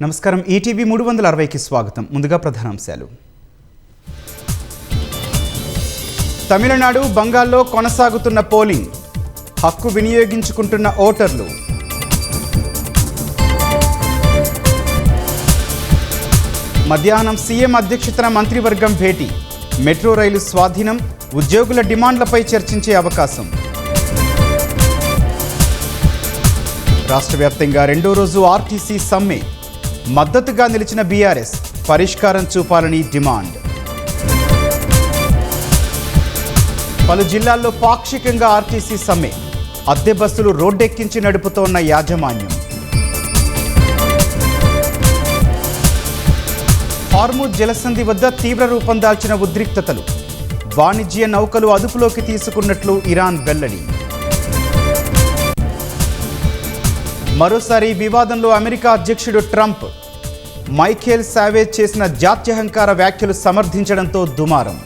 నమస్కారం. ఈటీవీ 360కి స్వాగతం. ముందుగా ప్రధానాంశాలు. తమిళనాడు, బంగాల్లో కొనసాగుతున్న పోలింగ్. హక్కు వినియోగించుకుంటున్న ఓటర్లు. మధ్యాహ్నం సీఎం అధ్యక్షతన మంత్రివర్గం భేటీ. మెట్రో రైలు స్వాధీనం, ఉద్యోగుల డిమాండ్లపై చర్చించే అవకాశం. రాష్ట్ర వ్యాప్తంగా రెండో రోజు ఆర్టీసీ సమ్మె. మద్దతుగా నిలిచిన బీఆర్ఎస్ పరిష్కారం చూపాలని డిమాండ్. పలు జిల్లాల్లో పాక్షికంగా ఆర్టీసీ సమ్మె. అద్దె బస్సులు రోడ్డెక్కించి నడుపుతోన్న యాజమాన్యం. హార్ముజ్ జలసంధి వద్ద తీవ్ర రూపం దాల్చిన ఉద్రిక్తతలు. వాణిజ్య నౌకలు అదుపులోకి తీసుకున్నట్లు ఇరాన్ వెల్లడి. మరోసారి వివాదంలో అమెరికా అధ్యక్షుడు ట్రంప్. మైఖేల్ సావేజ్ చేసిన జాత్యహంకార వ్యాఖ్యలు సమర్థించడంతో దుమారం.